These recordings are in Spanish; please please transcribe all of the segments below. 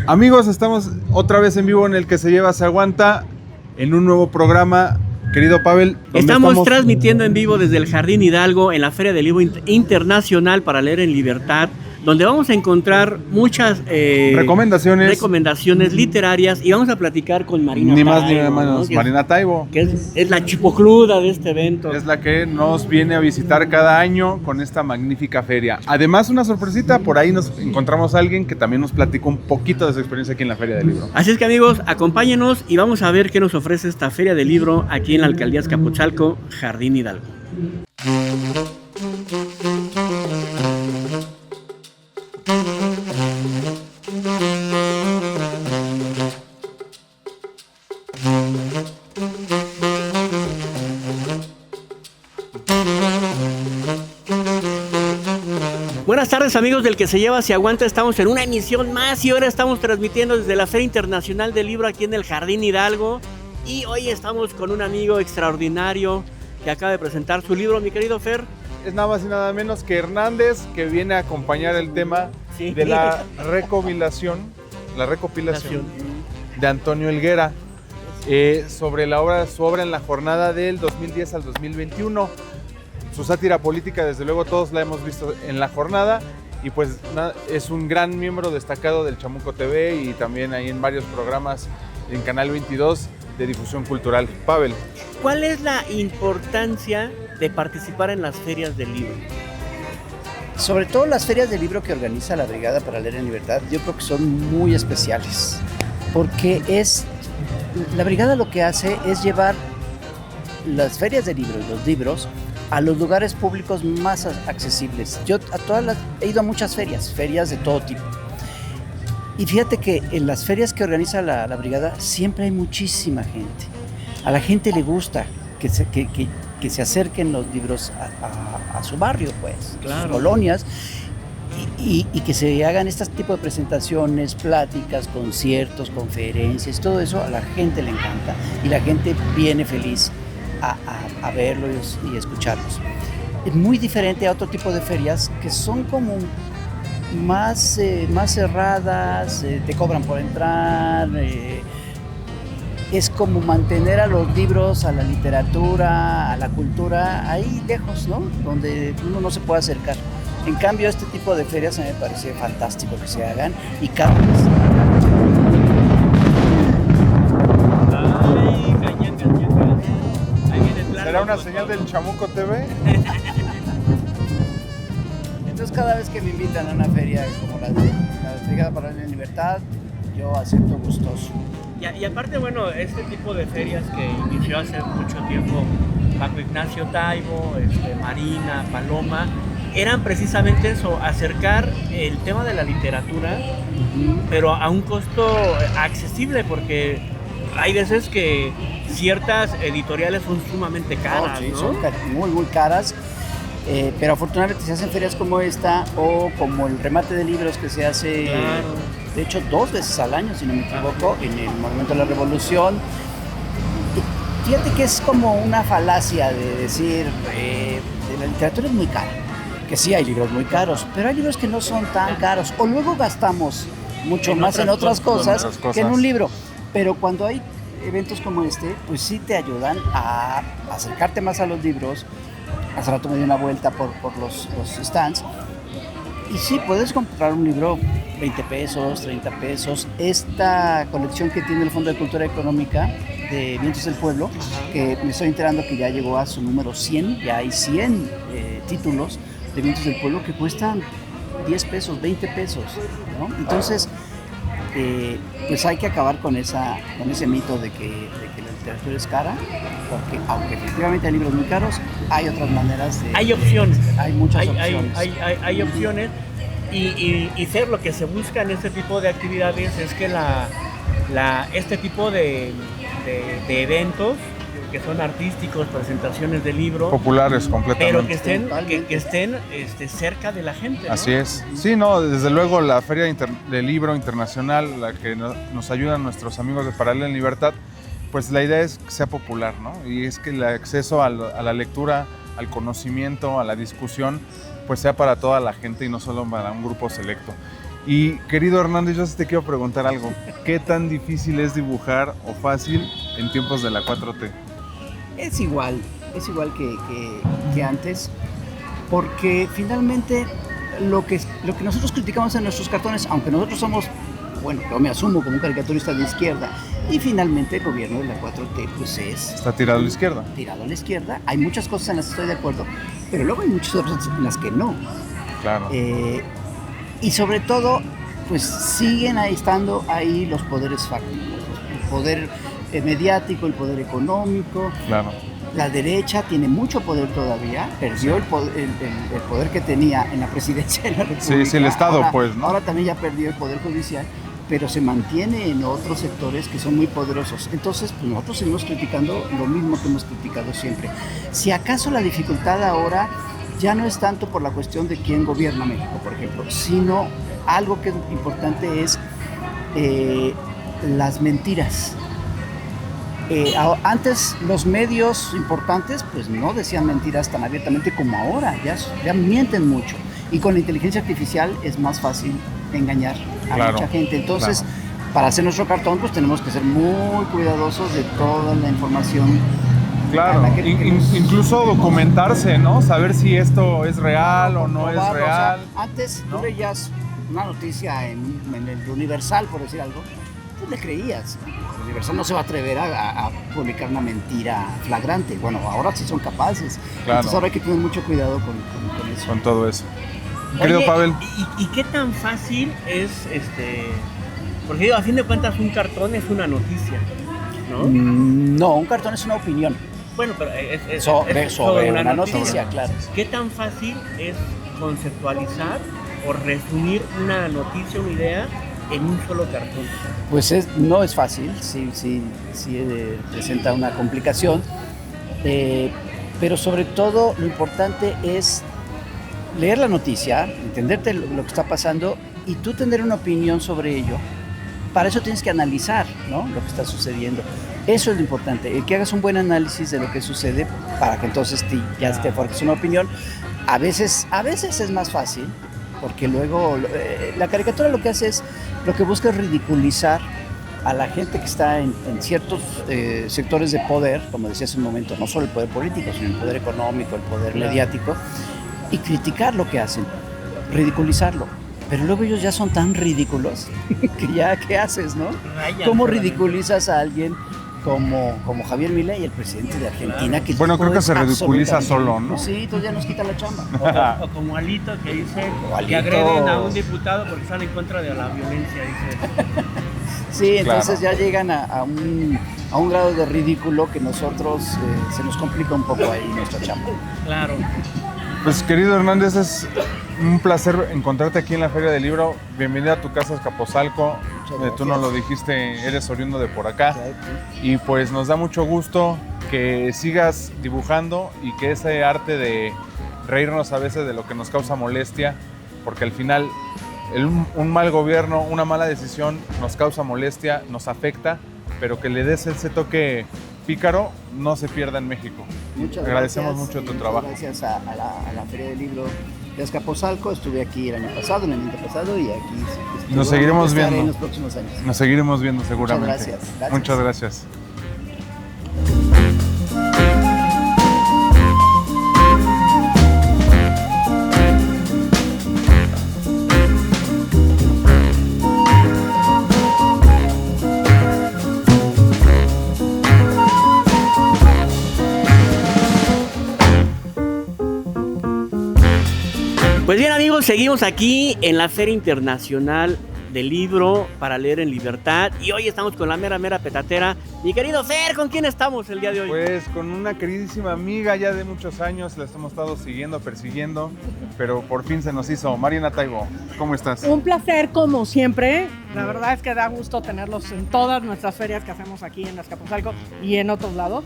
Amigos, estamos otra vez en vivo en El que se lleva se aguanta, en un nuevo programa. Querido Pavel, estamos transmitiendo en vivo desde el Jardín Hidalgo en la Feria del Libro Internacional para leer en libertad, donde vamos a encontrar muchas recomendaciones literarias y vamos a platicar con Marina Taibo. Ni más Taibo, ni menos, ¿no? Marina Taibo. Que es la chipocluda de este evento. Es la que nos viene a visitar cada año con esta magnífica feria. Además, una sorpresita, por ahí nos encontramos a alguien que también nos platicó un poquito de su experiencia aquí en la Feria del Libro. Así es que, amigos, acompáñenos y vamos a ver qué nos ofrece esta Feria del Libro aquí en la Alcaldía Azcapotzalco, Jardín Hidalgo. Buenas tardes, amigos del que se lleva se aguanta. Estamos en una emisión más y ahora estamos transmitiendo desde la Feria Internacional del Libro aquí en el Jardín Hidalgo. Y hoy estamos con un amigo extraordinario que acaba de presentar su libro, mi querido Fer. Es nada más y nada menos que Hernández, que viene a acompañar el tema de la recopilación de Antonio Helguera sobre su obra en la jornada del 2010 al 2021. Su sátira política, desde luego todos la hemos visto en la jornada, y pues es un gran miembro destacado del Chamuco TV y también ahí en varios programas en Canal 22 de difusión cultural. Pavel, ¿cuál es la importancia de participar en las ferias del libro? Sobre todo las ferias del libro que organiza la Brigada para Leer en Libertad, yo creo que son muy especiales, porque la Brigada lo que hace es llevar las ferias de libro y los libros a los lugares públicos más accesibles. Yo he ido a muchas ferias de todo tipo. Y fíjate que en las ferias que organiza la Brigada siempre hay muchísima gente. A la gente le gusta que se acerquen los libros a su barrio, pues, claro, a sus colonias, y que se hagan este tipo de presentaciones, pláticas, conciertos, conferencias, todo eso a la gente le encanta y la gente viene feliz a verlos y escucharlos. Es muy diferente a otro tipo de ferias que son como más cerradas, te cobran por entrar, es como mantener a los libros, a la literatura, a la cultura ahí lejos, ¿no? Donde uno no se puede acercar. En cambio, este tipo de ferias a mí me parece fantástico que se hagan y cada vez. ¿Será una señal del Chamuco TV? Entonces cada vez que me invitan a una feria como la Brigada para Leer en Libertad, yo acepto gustoso. Y aparte, bueno, este tipo de ferias que inició hace mucho tiempo Paco Ignacio Taibo, Marina, Paloma, eran precisamente eso, acercar el tema de la literatura, pero a un costo accesible, porque hay veces que ciertas editoriales son sumamente caras, ¿no? Son muy, muy caras, pero afortunadamente se hacen ferias como esta o como el remate de libros que se hace, claro, de hecho 2 veces al año, si no me equivoco, en el Monumento de la Revolución. Y fíjate que es como una falacia de decir la literatura es muy cara, que sí hay libros muy caros, pero hay libros que no son tan caros, o luego gastamos mucho más en otras cosas que en un libro, pero cuando hay eventos como este, pues sí te ayudan a acercarte más a los libros. Hace rato me di una vuelta por los stands y sí, puedes comprar un libro 20 pesos, 30 pesos. Esta colección que tiene el Fondo de Cultura Económica de Vientos del Pueblo, que me estoy enterando que ya llegó a su número 100, ya hay 100 títulos de Vientos del Pueblo que cuestan 10 pesos, 20 pesos, ¿no? Entonces, pues hay que acabar con ese mito de que la literatura es cara, porque aunque efectivamente hay libros muy caros, hay otras maneras de... Hay opciones. Hay muchas opciones. Hay opciones y ser lo que se busca en este tipo de actividades es que este tipo de eventos que son artísticos, presentaciones de libros populares completamente, pero que estén cerca de la gente, ¿no? Así es. Sí, no, desde luego la Feria del Libro Internacional, la que nos ayudan nuestros amigos de Para Leer en Libertad, pues la idea es que sea popular, ¿no? Y es que el acceso a la lectura, al conocimiento, a la discusión, pues sea para toda la gente y no solo para un grupo selecto. Y querido Hernández, yo sí te quiero preguntar algo. ¿Qué tan difícil es dibujar o fácil en tiempos de la 4T? Es igual que antes, porque finalmente lo que nosotros criticamos en nuestros cartones, aunque nosotros somos, bueno, yo me asumo como un caricaturista de izquierda, y finalmente el gobierno de la 4T pues Está tirado a la izquierda. Tirado a la izquierda. Hay muchas cosas en las que estoy de acuerdo, pero luego hay muchas otras en las que no. Claro. Y sobre todo, pues siguen estando ahí los poderes fácticos, el poder mediático, el poder económico. Claro. La derecha tiene mucho poder todavía, perdió el poder que tenía en la presidencia de la República. Sí, el Estado, ahora, pues, ¿no? Ahora también ya perdió el poder judicial, pero se mantiene en otros sectores que son muy poderosos. Entonces, pues nosotros seguimos criticando lo mismo que hemos criticado siempre. Si acaso la dificultad ahora ya no es tanto por la cuestión de quién gobierna México, por ejemplo, sino algo que es importante es las mentiras. Antes los medios importantes pues no decían mentiras tan abiertamente como ahora, ya mienten mucho, y con la inteligencia artificial es más fácil engañar a mucha gente. Entonces, para hacer nuestro cartón pues tenemos que ser muy cuidadosos de toda la información. Claro, incluso documentarse, ¿no? Saber si esto es real o no es real. O sea, antes tú leías una noticia en el Universal, por decir algo, pues le creías. El Universal no se va a atrever a publicar una mentira flagrante. Bueno, ahora sí son capaces. Claro. Entonces ahora hay que tener mucho cuidado con eso. Con todo eso. Querido Oye, Pavel. ¿Y qué tan fácil es porque digo, a fin de cuentas un cartón es una noticia, ¿no? No, un cartón es una opinión. Bueno, pero es sobre una noticia, claro. ¿Qué tan fácil es conceptualizar o resumir una noticia, una idea en un solo cartón? Pues no es fácil, sí presenta una complicación, pero sobre todo lo importante es leer la noticia, entenderte lo que está pasando y tú tener una opinión sobre ello. Para eso tienes que analizar, ¿no?, lo que está sucediendo. Eso es lo importante, el que hagas un buen análisis de lo que sucede para que entonces ya te forjes una opinión. A veces es más fácil, porque luego la caricatura lo que hace es, lo que busca es ridiculizar a la gente que está en ciertos sectores de poder, como decía hace un momento, no solo el poder político, sino el poder económico, el poder mediático, y criticar lo que hacen, ridiculizarlo. Pero luego ellos ya son tan ridículos que ya, ¿qué haces, no? ¿Cómo ridiculizas a alguien como Javier Milei, el presidente de Argentina? Que bueno, creo que se ridiculiza solo, ¿no? Sí, entonces ya nos quita la chamba. O como Alito, que dice que agreden a un diputado porque sale en contra de la violencia, dice. Sí, entonces ya llegan a un grado de ridículo que nosotros se nos complica un poco ahí nuestra chamba. Claro. Pues querido Hernández, es un placer encontrarte aquí en la Feria del Libro. Bienvenida a tu casa, Azcapotzalco. Tú nos lo dijiste, eres oriundo de por acá. Y pues nos da mucho gusto que sigas dibujando y que ese arte de reírnos a veces de lo que nos causa molestia, porque al final un mal gobierno, una mala decisión nos causa molestia, nos afecta, pero que le des ese toque pícaro no se pierda en México. Muchas Agradecemos gracias, mucho tu trabajo. Gracias a la Feria del Libro de Azcapotzalco. Estuve aquí el año pasado, el año pasado, y aquí nos seguiremos viendo en los próximos años. Nos seguiremos viendo seguramente. Muchas gracias. Muchas gracias. Pues bien, amigos, seguimos aquí en la Feria Internacional del Libro para Leer en Libertad, y hoy estamos con la mera petatera. Mi querido Fer, ¿con quién estamos el día de hoy? Pues con una queridísima amiga ya de muchos años, la hemos estado siguiendo, persiguiendo, pero por fin se nos hizo. Mariana Taibo, ¿cómo estás? Un placer como siempre, la verdad es que da gusto tenerlos en todas nuestras ferias que hacemos aquí en Azcapotzalco y en otros lados.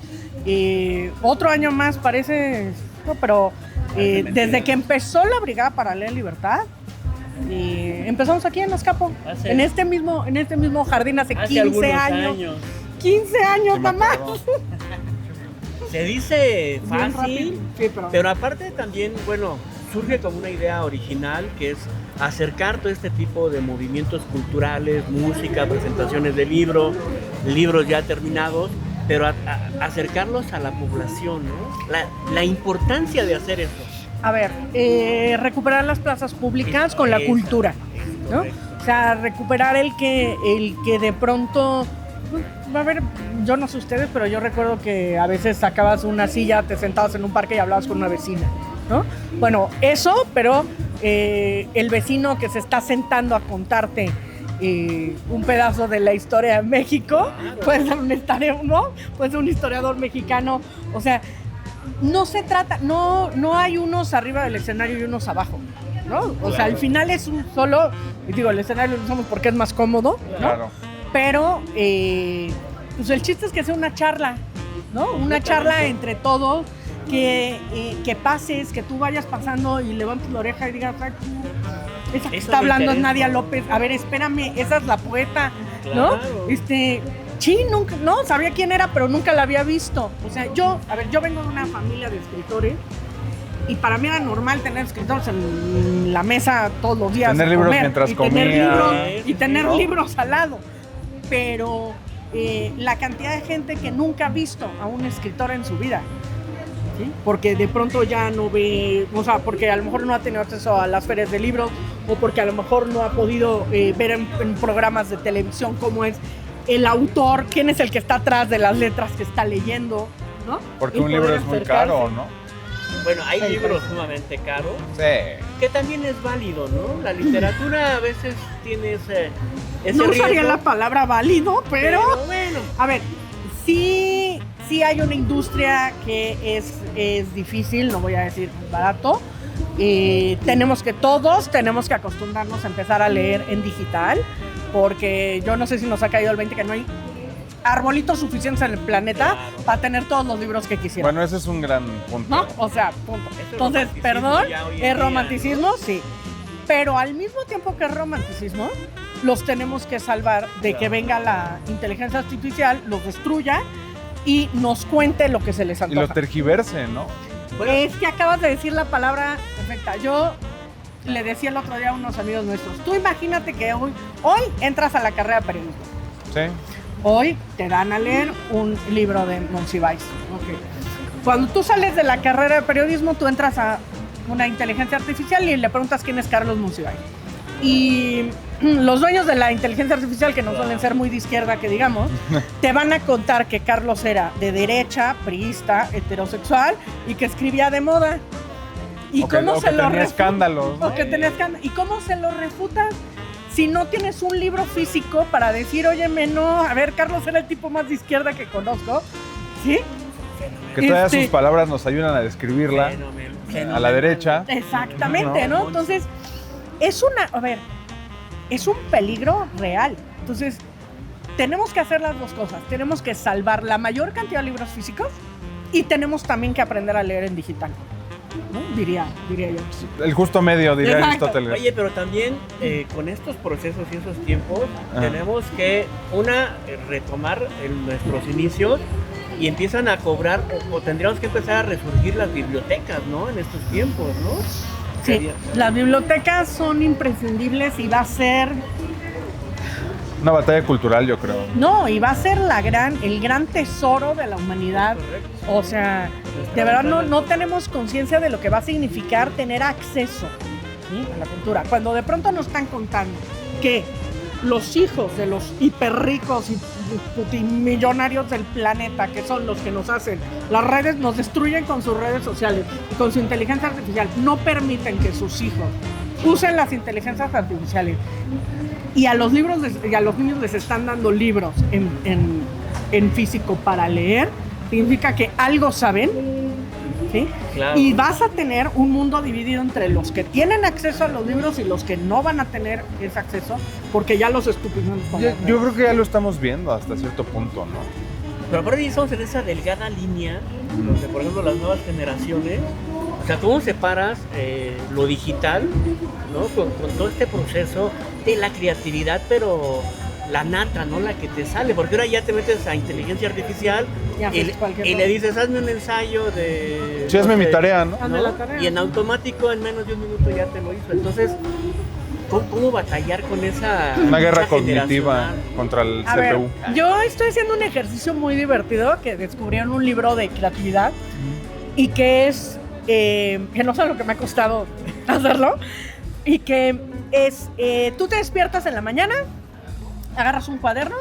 Otro año más parece, no, pero desde que empezó la Brigada para Leer en Libertad, empezamos aquí en Azcapo, en este mismo jardín hace 15 años. 15 años, mamá. Se dice fácil, sí, pero aparte también, bueno, surge como una idea original que es acercar todo este tipo de movimientos culturales, música, presentaciones de libros ya terminados, pero acercarlos a la población, ¿no? La importancia de hacer eso. A ver, recuperar las plazas públicas con la cultura, ¿no? O sea, recuperar el que de pronto, a ver, yo no sé ustedes, pero yo recuerdo que a veces sacabas una silla, te sentabas en un parque y hablabas con una vecina, ¿no? Bueno, eso, pero el vecino que se está sentando a contarte un pedazo de la historia de México, puede ser un historiador mexicano, o sea, no se trata, no hay unos arriba del escenario y unos abajo, ¿no? O sea, al final es un solo, y digo, el escenario lo usamos porque es más cómodo, ¿no? Claro. Pero pues el chiste es que sea una charla, ¿no? Una charla entre todos, que pases, que tú vayas pasando y levantes la oreja y digas, ay, esa que Eso está hablando es interesa. Nadia López, a ver, espérame, esa es la poeta, ¿no? Claro. Nunca, no, sabía quién era, pero nunca la había visto. O sea, yo vengo de una familia de escritores y para mí era normal tener escritores en la mesa todos los días. Tener a libros comer, mientras y tener comía. libros, y Sí, tener ¿no? libros al lado. Pero la cantidad de gente que nunca ha visto a un escritor en su vida, ¿sí? Porque de pronto ya no ve, o sea, porque a lo mejor no ha tenido acceso a las ferias de libros o porque a lo mejor no ha podido ver en programas de televisión cómo es el autor, quién es el que está atrás de las letras que está leyendo, ¿no? Porque Y un libro poder es muy acercarse. caro, ¿no? Bueno, hay Sí, libros pues. sumamente caros, Sí. que también es válido, ¿no? La literatura a veces tiene ese No riesgo. usaría la palabra válido, pero bueno. a ver, sí hay una industria que es difícil, no voy a decir barato. Tenemos que acostumbrarnos a empezar a leer en digital, porque yo no sé si nos ha caído el 20 que no hay arbolitos suficientes en el planeta Claro. para tener todos los libros que quisiera. Bueno, ese es un gran punto. ¿No? O sea, punto. Es Entonces, romanticismo perdón, ya hoy en es día, romanticismo, sí. Pero al mismo tiempo que es romanticismo, los tenemos que salvar de que venga la inteligencia artificial, los destruya y nos cuente lo que se les Y lo antoja. tergiverse, ¿no? Bueno, Es que acabas de decir la palabra perfecta. Yo le decía el otro día a unos amigos nuestros, tú imagínate que hoy entras a la carrera de periodismo. Sí. Hoy te dan a leer un libro de Monsiváis. Okay. Cuando tú sales de la carrera de periodismo, tú entras a una inteligencia artificial y le preguntas quién es Carlos Monsiváis. Y los dueños de la inteligencia artificial, que no suelen ser muy de izquierda, que digamos, te van a contar que Carlos era de derecha, priista, heterosexual y que escribía de moda. ¿Y O que cómo se lo tenía refutas? escándalos, ¿no? O que tenía escándalos. ¿Y cómo se lo refutas? Si no tienes un libro físico para decir, óyeme, no, a ver, Carlos era el tipo más de izquierda que conozco, ¿sí? Que todas Este- sus palabras nos ayudan a describirla fenómeno. a la derecha. Exactamente, No, ¿no? Entonces, es un peligro real. Entonces, tenemos que hacer las dos cosas. Tenemos que salvar la mayor cantidad de libros físicos y tenemos también que aprender a leer en digital, ¿no? Diría yo. El justo medio, diría Exacto. Aristóteles. Oye, pero también con estos procesos y esos tiempos Ajá. tenemos que, retomar nuestros inicios y empiezan a cobrar, o tendríamos que empezar a resurgir las bibliotecas, ¿no? En estos tiempos, ¿no? Sí, Sería- las bibliotecas son imprescindibles y va a ser, Una batalla cultural, yo creo. el gran tesoro de la humanidad. Correcto. O sea, de verdad no tenemos conciencia de lo que va a significar tener acceso, ¿sí?, a la cultura. Cuando de pronto nos están contando que los hijos de los hiperricos y putimillonarios del planeta, que son los que nos hacen las redes, nos destruyen con sus redes sociales y con su inteligencia artificial, no permiten que sus hijos usen las inteligencias artificiales. Y a los niños les están dando libros en físico para leer, significa que algo saben, ¿sí? Claro. Y vas a tener un mundo dividido entre los que tienen acceso a los libros y los que no van a tener ese acceso, porque ya los estúpidos no Yo creo que ya lo estamos viendo hasta cierto punto, ¿no? Pero aparte estamos en esa delgada línea donde, por ejemplo, las nuevas generaciones, o sea, ¿cómo separas lo digital, ¿no? Con todo este proceso de la creatividad, pero la nata, ¿no? La que te sale, porque ahora ya te metes a inteligencia artificial Y haces cualquier y cosa. le dices, hazme un ensayo de... Sí, hazme mi tarea, ¿no? Hazme la tarea. Y en automático, en menos de un minuto ya te lo hizo. Entonces, ¿Cómo batallar con esa... Una guerra lucha cognitiva generacional? contra el A ver, CPU. yo estoy haciendo un ejercicio muy divertido que descubrí en un libro de creatividad y que es, que no sé lo que me ha costado hacerlo, y que es, tú te despiertas en la mañana, agarras un cuaderno,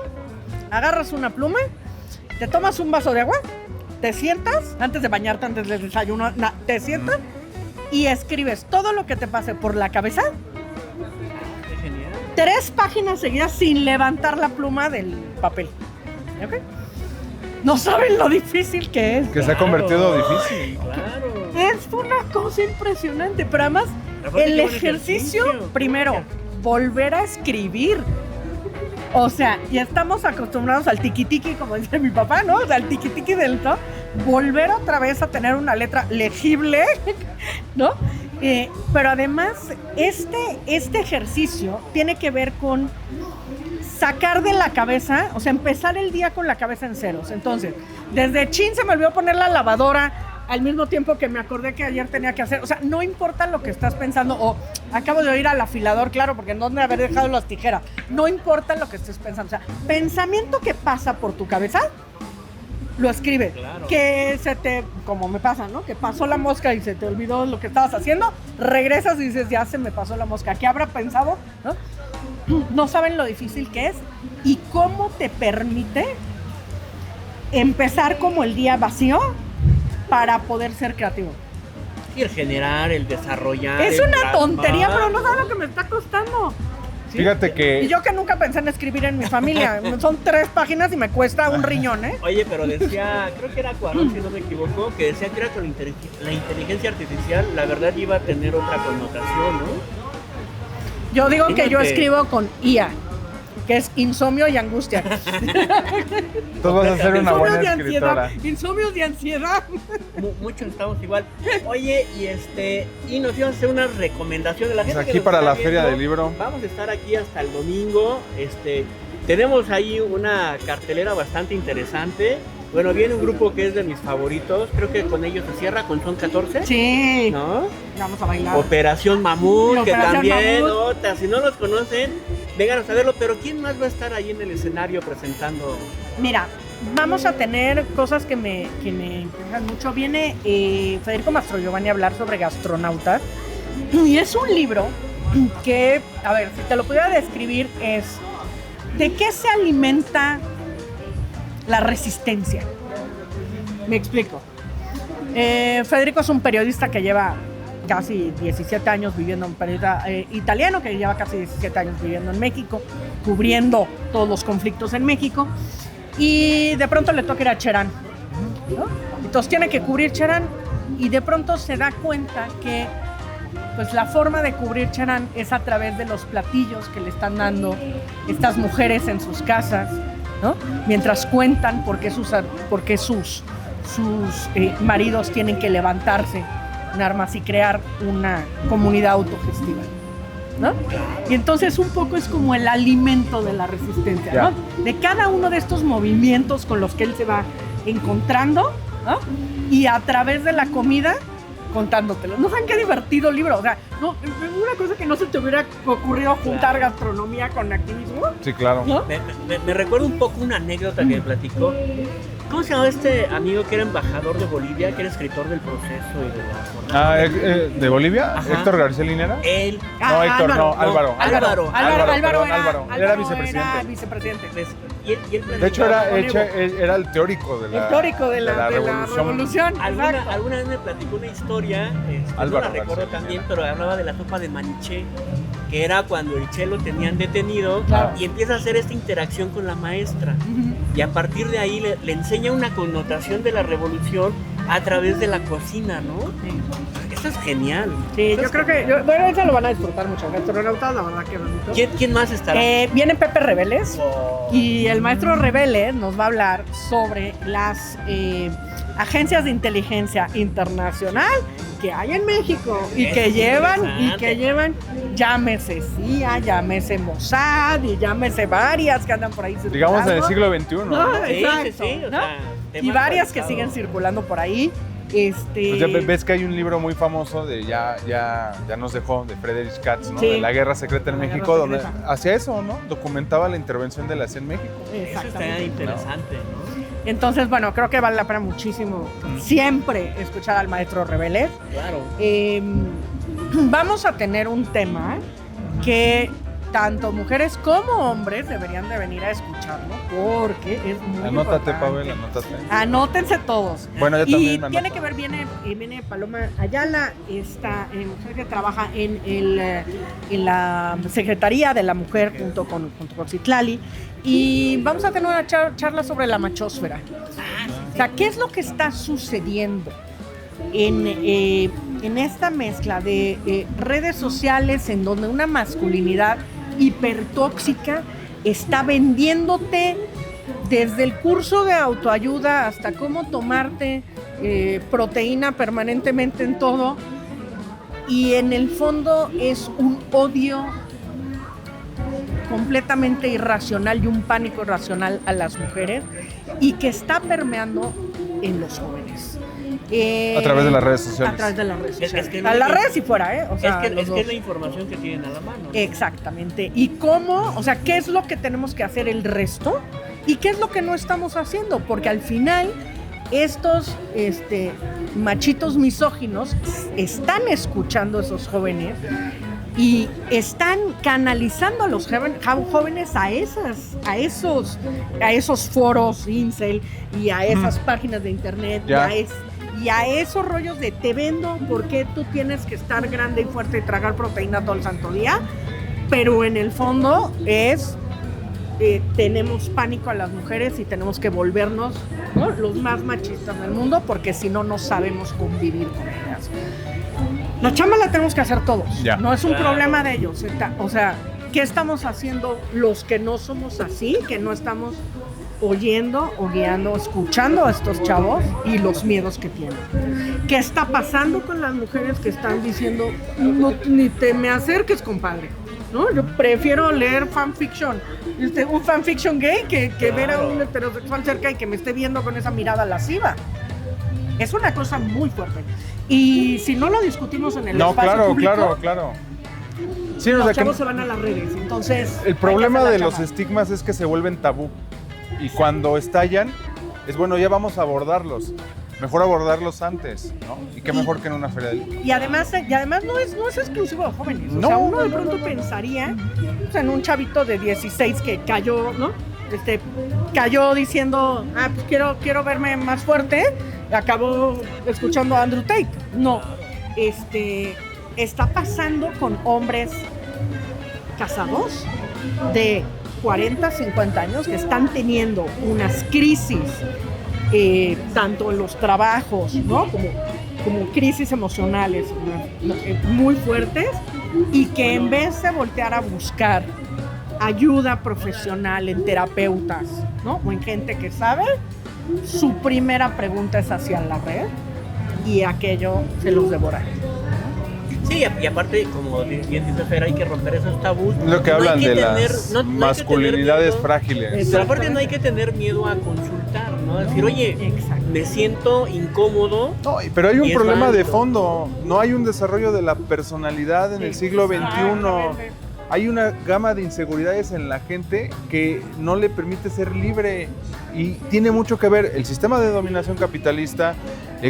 agarras una pluma, te tomas un vaso de agua, te sientas, antes de bañarte, antes del desayuno, te sientas y escribes todo lo que te pase por la cabeza, Qué genial. 3 páginas seguidas sin levantar la pluma del papel. ¿Ok? No saben lo difícil que es. Que se ha convertido difícil. Claro. Es una cosa impresionante, pero además Aparte, el qué buen ejercicio, primero, volver a escribir. O sea, ya estamos acostumbrados al tiquitiqui, como dice mi papá, ¿no? O sea, al tiquitiqui del to. Volver otra vez a tener una letra legible, ¿no? Pero además, este ejercicio tiene que ver con sacar de la cabeza, o sea, empezar el día con la cabeza en ceros. Entonces, desde chin se me olvidó poner la lavadora al mismo tiempo que me acordé que ayer tenía que hacer. O sea, no importa lo que estás pensando, o acabo de ir al afilador, claro, porque en dónde haber dejado las tijeras. No importa lo que estés pensando. O sea, pensamiento que pasa por tu cabeza, lo escribes. Claro. Que se te, como me pasa, ¿no? Que pasó la mosca y se te olvidó lo que estabas haciendo, regresas y dices, ya se me pasó la mosca. ¿Qué habrá pensado? ¿No? No saben lo difícil que es y cómo te permite empezar como el día vacío para poder ser creativo. Y el generar, el desarrollar. Es el una plasmar. tontería, pero no saben lo que me está costando. Sí. Fíjate que Y yo que nunca pensé en escribir en mi familia. Son 3 páginas y me cuesta un riñón, ¿eh? Oye, pero decía, creo que era Cuarón, si no me equivoco, que decía que era con la inteligencia artificial, la verdad iba a tener otra connotación, ¿no? Yo digo que yo Fíjate. escribo con IA, que es insomnio y angustia. tú vas a ser una Insomnios buena de escritora. ansiedad. Insomnios de ansiedad. Muchos estamos igual. Oye, y nos iban a hacer una recomendación de la Pues gente. aquí que nos para está la Feria viendo. del Libro. Vamos a estar aquí hasta el domingo. Tenemos ahí una cartelera bastante interesante. Bueno, viene un grupo que es de mis favoritos. Creo que con ellos se cierra con Son 14. Sí. ¿No? Vamos a bailar. Operación Mamut, que Operación también, Mamut. otra, si no los conocen, vengan a saberlo. Pero ¿quién más va a estar ahí en el escenario presentando? Mira, vamos a tener cosas que me interesan mucho. Viene Federico Mastrogiovanni a hablar sobre gastronautas. Y es un libro que, a ver, si te lo pudiera describir, es ¿de qué se alimenta la resistencia? Me explico. Federico es un periodista que lleva casi 17 años viviendo, un periodista italiano que lleva casi 17 años viviendo en México, cubriendo todos los conflictos en México, y de pronto le toca ir a Cherán, ¿no? Entonces tiene que cubrir Cherán y de pronto se da cuenta que pues la forma de cubrir Cherán es a través de los platillos que le están dando estas mujeres en sus casas, ¿no? Mientras cuentan por qué sus maridos tienen que levantarse en armas y crear una comunidad autogestiva, ¿no? Y entonces un poco es como el alimento de la resistencia, Ya. ¿no? De cada uno de estos movimientos con los que él se va encontrando, ¿no? Y a través de la comida contándotelo. ¿No saben qué divertido libro? O sea, no, una cosa que no se te hubiera ocurrido juntar gastronomía con activismo, Sí, claro. ¿no? Me recuerda un poco una anécdota que me platicó. ¿Cómo se llamaba este amigo que era embajador de Bolivia, que era escritor del Proceso y de la jornada? ¿De Bolivia? Ajá. ¿Héctor García Linera? Él, No, Héctor, no, Álvaro. Álvaro. Álvaro era era vicepresidente. vicepresidente. pues, y él De hecho, platicaba- era el teórico de la, El teórico de la revolución. Alguna Exacto. vez me platicó una historia, no Álvaro la recuerdo García también, Linera. pero hablaba de la sopa de Maniché, que era cuando el Che lo tenían detenido, Claro. y empieza a hacer esta interacción con la maestra. Ujú. Y a partir de ahí le enseña una connotación de la revolución a través de la cocina, ¿no? Esto es genial. Sí, Esto yo es creo que genial. bueno, eso lo van a disfrutar mucho. Gastronautas, la verdad que bonito. ¿Quién más estará? Viene Pepe Rebeles Oh. y el maestro Rebeles nos va a hablar sobre las agencias de inteligencia internacional que hay en México y Eso que es interesante. llevan, llámese CIA, llámese Mossad y llámese varias que andan por ahí circulando. Digamos en el siglo XXI. No, Sí, exacto, sí, sí, o ¿no? sea, Y temas varias que actualizados. siguen circulando por ahí. Pues ya ves que hay un libro muy famoso de ya nos dejó, de Friedrich Katz, ¿no? Sí. De la Guerra Secreta en La México, Guerra donde Secreta. hacía eso, ¿no? Documentaba la intervención de la CIA en México. Eso está interesante, ¿no? Entonces, bueno, creo que vale la pena muchísimo siempre escuchar al maestro Rebeles. Claro. Vamos a tener un tema que tanto mujeres como hombres deberían de venir a escucharlo porque es muy Anótate, importante. Pavel, anótate. Anótense todos. Bueno, yo Y también me tiene anoto. que ver, viene Paloma Ayala, esta mujer que trabaja en la Secretaría de la Mujer junto con Citlali, y vamos a tener una charla sobre la machósfera. O sea, ¿qué es lo que está sucediendo en esta mezcla de redes sociales en donde una masculinidad hipertóxica está vendiéndote desde el curso de autoayuda hasta cómo tomarte proteína permanentemente en todo, y en el fondo es un odio completamente irracional y un pánico irracional a las mujeres y que está permeando en los jóvenes. A través de las redes sociales. A través de las redes sociales. Es que no a hay las que- redes y fuera, O sea, es los que dos. es la información que tienen a la mano, ¿no? Exactamente. ¿Y cómo? O sea, ¿qué es lo que tenemos que hacer el resto? ¿Y qué es lo que no estamos haciendo? Porque al final estos machitos misóginos están escuchando a esos jóvenes y están canalizando a los jóvenes a esos foros incel y a esas páginas de internet Ya. y a esos rollos de te vendo porque tú tienes que estar grande y fuerte y tragar proteína todo el santo día, pero en el fondo es tenemos pánico a las mujeres y tenemos que volvernos, ¿no?, los más machistas del mundo porque si no, no sabemos convivir con ellas. La chamba la tenemos que hacer todos, Ya. no es un Claro. problema de ellos. O sea, ¿qué estamos haciendo los que no somos así, que no estamos oyendo o guiando, escuchando a estos chavos y los miedos que tienen? ¿Qué está pasando con las mujeres que están diciendo no, ni te me acerques, compadre? ¿No? Yo prefiero leer fanfiction, un fanfiction gay que ver a un heterosexual cerca y que me esté viendo con esa mirada lasciva. Es una cosa muy fuerte. Y si no lo discutimos en el No, espacio claro, público, claro. Sí, o los sea que chavos se van a las redes. Entonces, el problema hay que de hacer la los chamba. estigmas es que se vuelven tabú. Y cuando estallan, es bueno, ya vamos a abordarlos. Mejor abordarlos antes, ¿no? Y qué mejor que en una feria del libro. Y además no es exclusivo de jóvenes. O No, sea, uno de no, pronto no. pensaría pues, en un chavito de 16 que cayó, ¿no? Cayó diciendo, pues quiero verme más fuerte. Acabó escuchando a Andrew Tate. No. Está pasando con hombres casados de 40, 50 años que están teniendo unas crisis tanto en los trabajos, ¿no? como crisis emocionales muy fuertes, y que en vez de voltear a buscar ayuda profesional en terapeutas, ¿no?, o en gente que sabe, su primera pregunta es hacia la red y aquello se los devora. Sí, y aparte, como bien dice Fer, hay que romper esos tabús. Lo que No hay hablan de tener- las no hay que tener masculinidades miedo. frágiles. Pero aparte no hay que tener miedo a consultar, ¿no? Decir, oye, Exacto. me siento incómodo. No, pero hay un Y es problema de válido. fondo. No hay un desarrollo de la personalidad en el siglo XXI. Exactamente. Hay una gama de inseguridades en la gente que no le permite ser libre, y tiene mucho que ver el sistema de dominación capitalista,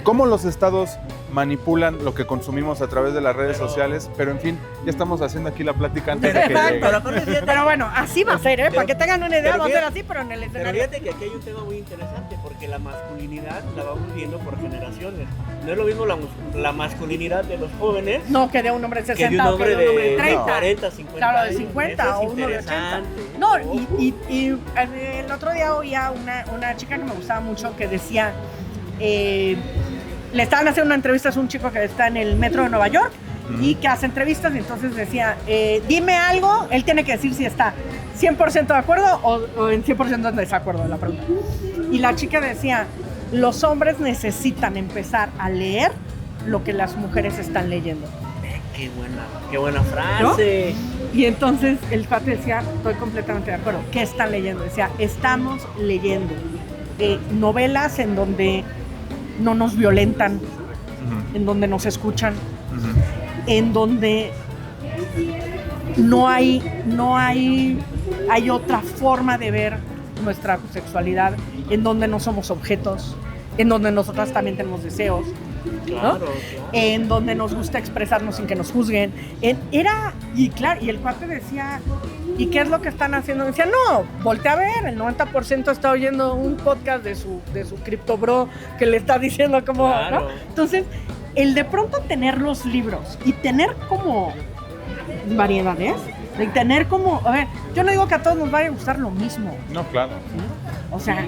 cómo los estados manipulan lo que consumimos a través de las redes sociales, pero en fin, ya estamos haciendo aquí la plática antes de que Exacto. llegue. Pero aparte, fíjate, Pero bueno, así va a ser, Pero- para que tengan una idea, pero va a ser fíjate- así, pero en el pero escenario. fíjate que aquí hay un tema muy interesante, porque la masculinidad la vamos viendo por generaciones. No es lo mismo la masculinidad de los jóvenes No, que de un hombre de que de un 60 o que hombre de un hombre de de 30. 40, 50 Claro, de años. 50 Eso es o uno de 80. interesante. No, y el otro día oía una chica que me gustaba mucho que decía, le estaban haciendo una entrevista a un chico que está en el metro de Nueva York y que hace entrevistas, y entonces decía, dime algo, él tiene que decir si está 100% de acuerdo o en 100% de desacuerdo de la pregunta. Y la chica decía, los hombres necesitan empezar a leer lo que las mujeres están leyendo. Qué buena frase. Y entonces el cuate decía, estoy completamente de acuerdo. ¿Qué están leyendo? Decía, estamos leyendo novelas en donde no nos violentan, Ujú. en donde nos escuchan, Ujú. en donde hay otra forma de ver nuestra sexualidad, en donde no somos objetos, en donde nosotras también tenemos deseos, ¿no? En donde nos gusta expresarnos sin que nos juzguen. Y el cuate decía, ¿y qué es lo que están haciendo? Decía, no, voltea a ver, el 90% está oyendo un podcast de su Crypto Bro que le está diciendo como, Claro. ¿no? Entonces, el de pronto tener los libros y tener como variedades, de tener como, a ver, yo no digo que a todos nos vaya a gustar lo mismo, No, claro. o sea,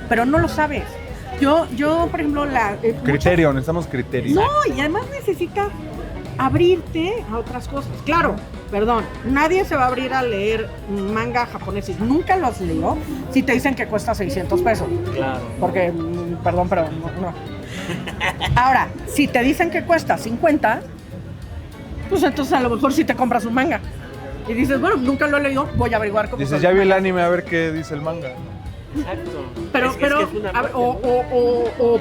pero no lo sabes. Yo por ejemplo, Criterio, necesitamos criterio. no, y además necesitas abrirte a otras cosas. Claro, perdón, nadie se va a abrir a leer manga japonés si nunca lo has leído, si te dicen que cuesta 600 pesos. Claro. Porque, perdón, pero no. Ahora, si te dicen que cuesta 50, pues entonces a lo mejor sí te compras un manga. Y dices, bueno, nunca lo he leído, voy a averiguar cómo Dices, se ya vi llama. el anime a ver qué dice el manga. Exacto. Pero, Es que es una a ver, parte. o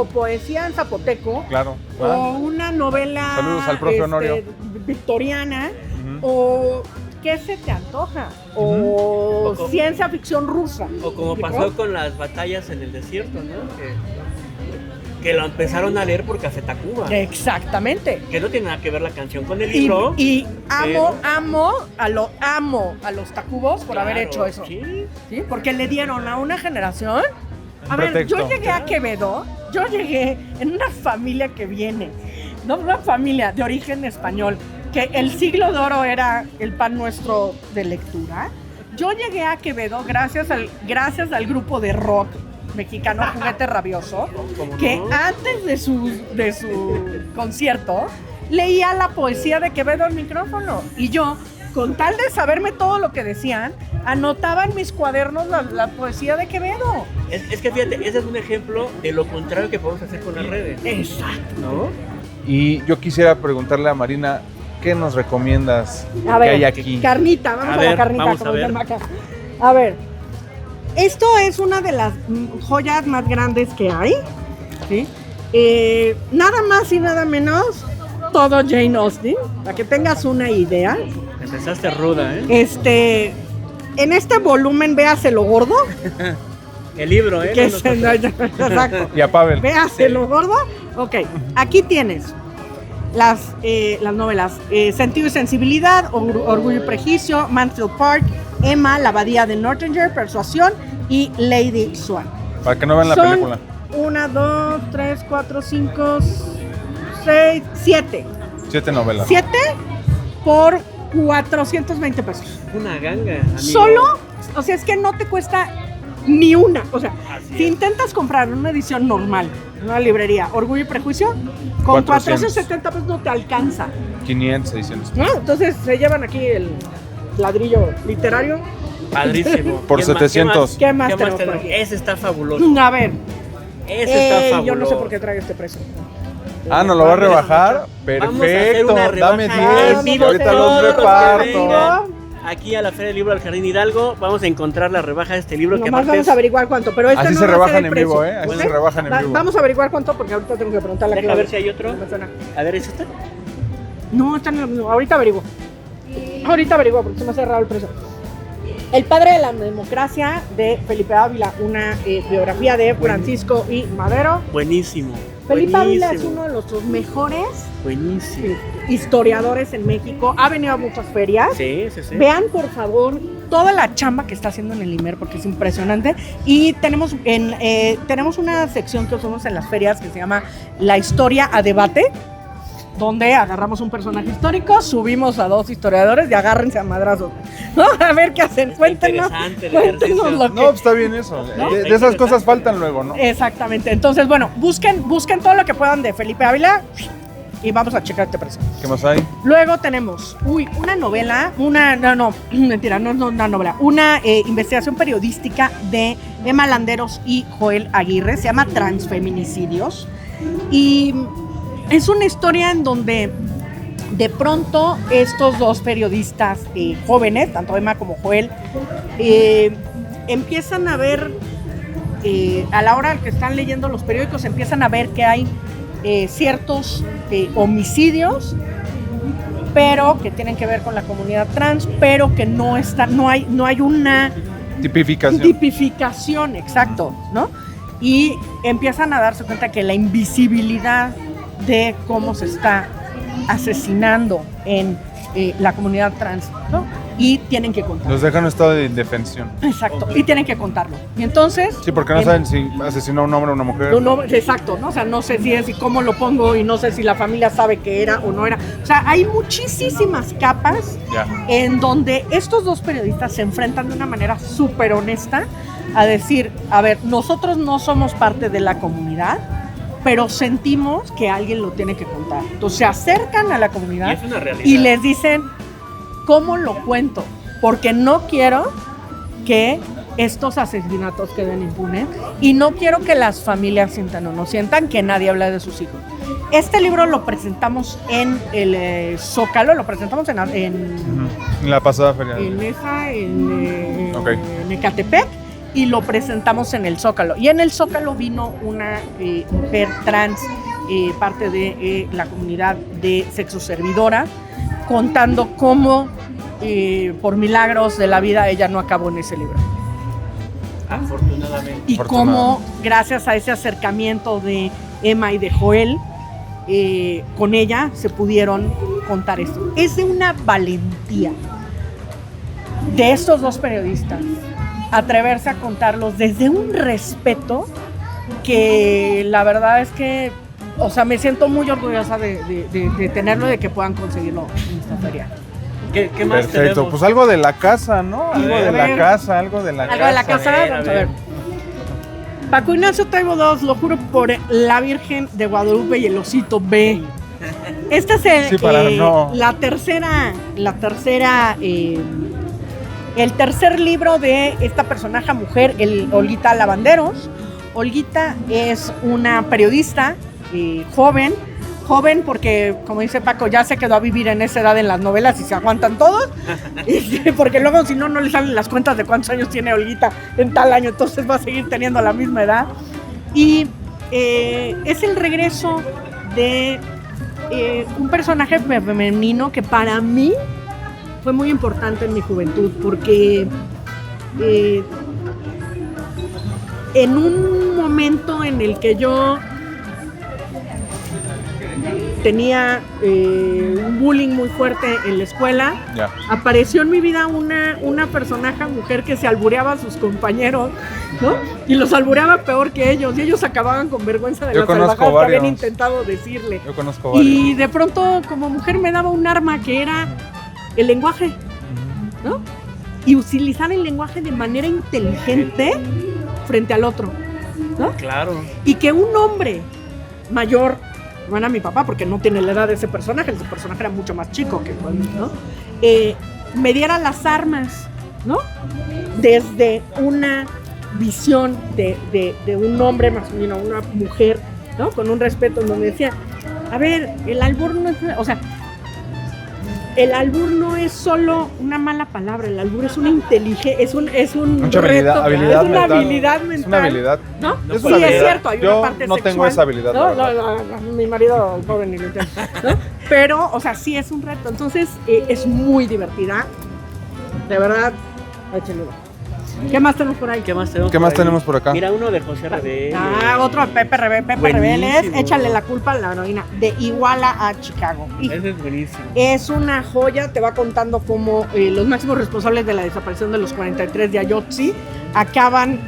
poesía en zapoteco, Claro. o una novela Saludos al profe Honorio. victoriana, Ujú. o ¿qué se te antoja? O Ujú. ciencia ficción rusa. O como ¿Me pasó explico? con las batallas en el desierto, ¿no? Que lo empezaron a leer por Café Tacuba. Exactamente. Que no tiene nada que ver la canción con el libro. Y amo pero- a los Tacubos por haber Claro, hecho eso. Sí. ¿Sí? Porque le dieron a una generación. A Un ver, pretexto. yo llegué a Quevedo, yo llegué en una familia que viene, no una familia de origen español, que el siglo de oro era el pan nuestro de lectura. Yo llegué a Quevedo gracias al grupo de rock mexicano Juguete Rabioso, ¿Cómo que no? antes de su concierto leía la poesía de Quevedo al micrófono. Y yo, con tal de saberme todo lo que decían, anotaba en mis cuadernos la poesía de Quevedo. Es que fíjate, ese es un ejemplo de lo contrario que podemos hacer con las redes. Exacto. ¿No? Y yo quisiera preguntarle a Marina, ¿qué nos recomiendas A que ver, hay aquí? Carnita, vamos A a, la ver, carnita, vamos como a dice ver. el Maca. A ver, esto es una de las joyas más grandes que hay, ¿sí? Nada más y nada menos, todo Jane Austen, para que tengas una idea. Empezaste ruda, ¿eh? En este volumen, véaselo gordo, El libro, ¿eh? que No es, nosotros. exacto. Y a Pavel. Véaselo gordo. Ok, aquí tienes las novelas Sentido y Sensibilidad, Orgullo y Prejuicio, Mansfield Park, Emma, La Abadía de Northanger, Persuasión y Lady Swan. Para que no vean la Son película. 1, 2, 3, 4, 5, 6, 7. 7 novelas. 7 por 420 pesos. Una ganga, amigo. Solo, o sea, es que no te cuesta ni una. O sea, Así si es. intentas comprar una edición normal, en una librería, Orgullo y Prejuicio, con 400. 470 pesos no te alcanza, 500 ediciones. ¿no? Entonces se llevan aquí el ladrillo literario. Padrísimo. Por ¿Qué más? 700. ¿Qué más ¿Qué más tenemos por tenemos? aquí? Ese está fabuloso. A ver, Ese está fabuloso. yo no sé por qué trae este precio. Ah, ¿nos lo va a rebajar? Vamos a hacer Perfecto. una rebaja Dame en 10 vivo, y ahorita todos los los que reparto. vengan. Aquí a la Feria del Libro del Jardín Hidalgo vamos a encontrar la rebaja de este libro que Nomás aparte vamos a averiguar cuánto, pero este Así no se va a ser rebajan el en precio. vivo, ¿eh? Así ¿Ok? se rebajan en vivo. Vamos a averiguar cuánto porque ahorita tengo que preguntarle a Deja ver si hay otro. No me suena. A ver, ¿es este? No, está en el- ahorita averiguo. Ahorita averiguo porque se me ha cerrado el precio. El padre de la democracia de Felipe Ávila, una biografía de Francisco I. Madero. Buenísimo. Felipe Ávila es buenísimo, uno de nuestros mejores Buenísimo. historiadores en México. Ha venido a muchas ferias. Sí, sí, sí. Vean, por favor, toda la chamba que está haciendo en el IMER porque es impresionante. Y tenemos una sección que usamos en las ferias que se llama La Historia a Debate, donde agarramos un personaje histórico, subimos a 2 historiadores y agárrense a madrazos, ¿no? A ver qué hacen, Está cuéntenos, interesante el cuéntenos ejercicio. lo que... No, pues está bien eso. ¿No? De esas cosas faltan luego, ¿no? Exactamente, entonces bueno, busquen todo lo que puedan de Felipe Ávila y vamos a checar este precio. ¿Qué más hay? Luego tenemos, una novela, mentira, no es una novela, una investigación periodística de Emma Landeros y Joel Aguirre, se llama Transfeminicidios, y es una historia en donde de pronto estos 2 periodistas jóvenes, tanto Emma como Joel, empiezan a ver a la hora que están leyendo los periódicos empiezan a ver que hay ciertos homicidios, pero que tienen que ver con la comunidad trans, pero que no hay una tipificación, exacto, ¿no? Y empiezan a darse cuenta que la invisibilidad de cómo se está asesinando en la comunidad trans, ¿no? Y tienen que contarlo. Los dejan en estado de indefensión. Exacto, y tienen que contarlo. Y entonces... Sí, porque no saben si asesinó a un hombre o una mujer. Exacto, ¿no? O sea, no sé si es y cómo lo pongo y no sé si la familia sabe que era o no era. O sea, hay muchísimas capas en donde estos dos periodistas se enfrentan de una manera súper honesta a decir, a ver, nosotros no somos parte de la comunidad, pero sentimos que alguien lo tiene que contar. Entonces se acercan a la comunidad y les dicen, ¿cómo lo cuento? Porque no quiero que estos asesinatos queden impunes y no quiero que las familias sientan o no sientan que nadie habla de sus hijos. Este libro lo presentamos en el Zócalo, lo presentamos en la pasada feria. En esa, en Ecatepec, y lo presentamos en el Zócalo. Y en el Zócalo vino una mujer trans, parte de la comunidad de sexoservidora, contando cómo por milagros de la vida ella no acabó en ese libro. Afortunadamente. Y cómo gracias a ese acercamiento de Emma y de Joel, con ella se pudieron contar esto. Es de una valentía de estos dos periodistas atreverse a contarlos desde un respeto que la verdad es que, o sea, me siento muy orgullosa de tenerlo, de que puedan conseguirlo en esta feria. ¿Qué más Perfecto, tenemos? pues algo de la casa, ¿no? Algo de la casa. Algo de la casa, vamos a ver. Paco Ignacio Taibo II, lo juro por la Virgen de Guadalupe y el Osito B. Este es el tercer libro de esta personaje mujer, Olguita Lavanderos. Olguita es una periodista joven porque, como dice Paco, ya se quedó a vivir en esa edad en las novelas y se aguantan todos, porque luego si no le salen las cuentas de cuántos años tiene Olguita en tal año, entonces va a seguir teniendo la misma edad. Y es el regreso de un personaje femenino que para mí fue muy importante en mi juventud, porque en un momento en el que yo tenía un bullying muy fuerte en la escuela, apareció en mi vida una personaje mujer que se albureaba a sus compañeros, ¿no? Y los albureaba peor que ellos, y ellos acababan con vergüenza de las salvajadas que habían intentado decirle. Yo conozco varios. Y de pronto, como mujer, me daba un arma que era el lenguaje, ¿no? Y utilizar el lenguaje de manera inteligente frente al otro, ¿no? Claro. Y que un hombre mayor, no era mi papá porque no tiene la edad de ese personaje era mucho más chico que cuando, ¿no? Me diera las armas, ¿no? Desde una visión de un hombre masculino, una mujer, ¿no? Con un respeto, donde decía, a ver, el albur no es, o sea, el albur no es solo una mala palabra, el albur es una inteligencia, es un mucha reto, habilidad es una mental. habilidad mental. Es una habilidad. ¿No? Es Sí, una habilidad. es cierto, hay yo una parte no sexual. tengo esa habilidad. No, mi marido pobre ni lo intenta, ¿no? Pero, o sea, sí es un reto. Entonces, es muy divertida. De verdad, échenlo. ¿Qué más tenemos por ahí? ¿Qué más tenemos? ¿Qué más tenemos por acá? Mira, uno de José Rebel. Otro de Pepe Rebeles, Échale la culpa a la heroína, de Iguala a Chicago. Ese es buenísimo. Es una joya, te va contando cómo los máximos responsables de la desaparición de los 43 de Ayotzi acaban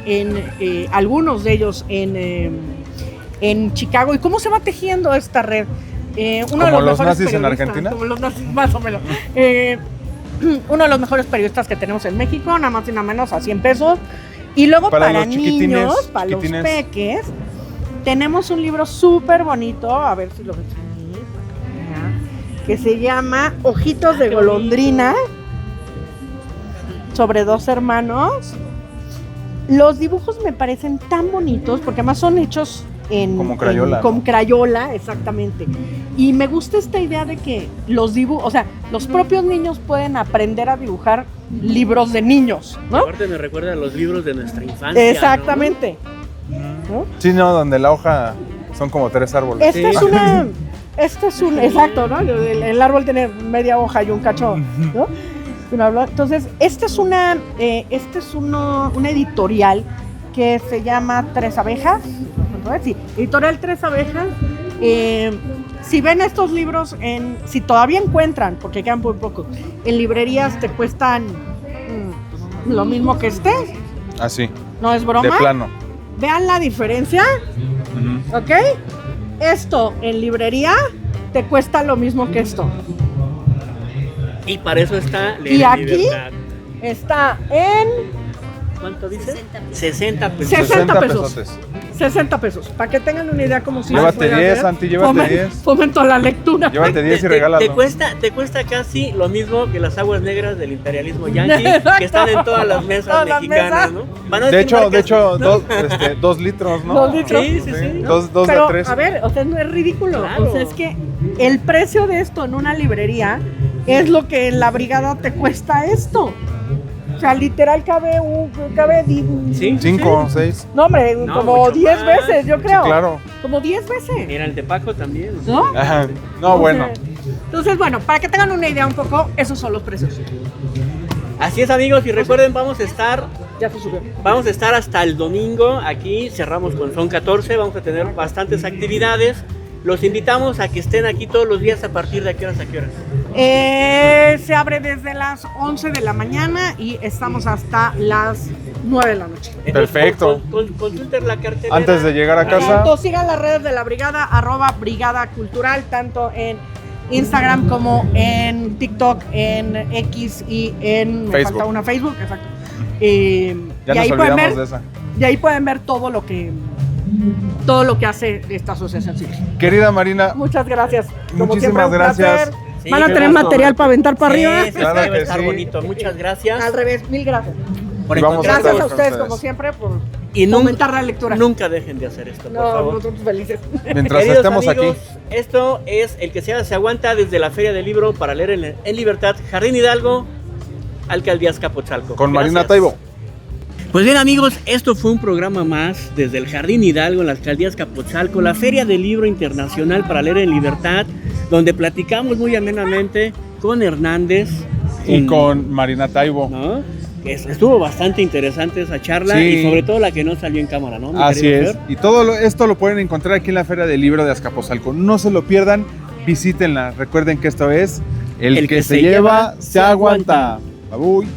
algunos de ellos en Chicago, y cómo se va tejiendo esta red. ¿Como los nazis en Argentina? Como los nazis, más o menos. Uno de los mejores periodistas que tenemos en México, nada más y nada menos, a 100 pesos. Y luego para niños, para los peques, tenemos un libro súper bonito, a ver si lo ves aquí, que se llama Ojitos de Golondrina, sobre dos hermanos. Los dibujos me parecen tan bonitos, porque además son hechos como Crayola. Con Crayola, exactamente. Y me gusta esta idea de que los dibujos, o sea, los propios niños pueden aprender a dibujar libros de niños, ¿no? Aparte me recuerda a los libros de nuestra infancia. Exactamente. ¿No? ¿no? Sí, no, donde la hoja son como 3 árboles. Este es un, exacto, ¿no? El árbol tiene media hoja y un cacho, ¿no? Entonces, este es una editorial que se llama Tres Abejas. Sí, editorial Tres Abejas. Si ven estos libros, si todavía encuentran, porque quedan muy pocos, en librerías te cuestan lo mismo que este. Así. No es broma. De plano. Vean la diferencia. ¿Ok? Esto en librería te cuesta lo mismo que esto. Y para eso está Leer Y en aquí Libertad. está en ¿Cuánto dices? 60 pesos. 60 pesos. pesotes. 60 pesos. Para que tengan una idea como si Llévate fuera 10, ver. Santi, llévate 10. Fomento la lectura. Llévate 10 y Te regálalo. cuesta casi lo mismo que las aguas negras del imperialismo yanqui, que están en todas las mesas Todas las mexicanas, mesas. ¿no? Para no De decir hecho, marcas, 2 litros, ¿no? 2 litros. Sí, sí, sí. Dos Pero, de 3. a ver, o sea, no es ridículo. Claro. O sea, es que el precio de esto en una librería es lo que en la brigada te cuesta esto. O sea, literal cabe Sí. 5, 6. No, hombre, No, como mucho 10 más. veces, yo creo. Sí, claro. Como 10 veces. Mira, el de Paco también. ¿No? Ajá. No, bueno. Entonces, bueno, para que tengan una idea un poco, esos son los precios. Así es, amigos, y recuerden, vamos a estar Ya se subió. hasta el domingo. Aquí cerramos con Son 14, vamos a tener bastantes actividades. Los invitamos a que estén aquí todos los días. ¿A partir de a qué horas? Se abre desde las 11 de la mañana y estamos hasta las 9 de la noche. Entonces, Perfecto. Consulten la cartelera. Antes de llegar a casa. Entonces, sigan las redes de la brigada, @brigada cultural, tanto en Instagram como en TikTok, en X y en me Facebook. falta una Facebook, exacto. Ya y nos ahí pueden olvidamos ver, de esa. y ahí pueden ver todo lo que hace esta asociación civil. Querida Marina, Muchas gracias. Como Muchísimas siempre, un gracias. placer. Sí, Van a qué tener gusto. material para aventar para arriba. Sí, Claro va a que estar sí. bonito. Muchas gracias. Al revés, mil gracias. por Y vamos a encontrarnos. Gracias a con ustedes, ustedes. como siempre, por Y fomentar la lectura. Nunca dejen de hacer esto, por No, favor. nosotros felices. mientras Queridos estemos amigos, aquí. esto es El que se aguanta desde la Feria del Libro para leer en libertad, Jardín Hidalgo, Alcaldía Azcapotzalco. Con Marina Gracias. Taibo. Pues bien, amigos, esto fue un programa más desde el Jardín Hidalgo en la Alcaldía Azcapotzalco, la Feria del Libro Internacional para leer en libertad, donde platicamos muy amenamente con Hernández Y con Marina Taibo. ¿no? Estuvo bastante interesante esa charla Sí. y sobre todo la que no salió en cámara, ¿no? mi Así querido es. Fer? Y todo esto lo pueden encontrar aquí en la Feria del Libro de Azcapotzalco. No se lo pierdan, visítenla. Recuerden que esto es El que se lleva, se aguanta. Babuy.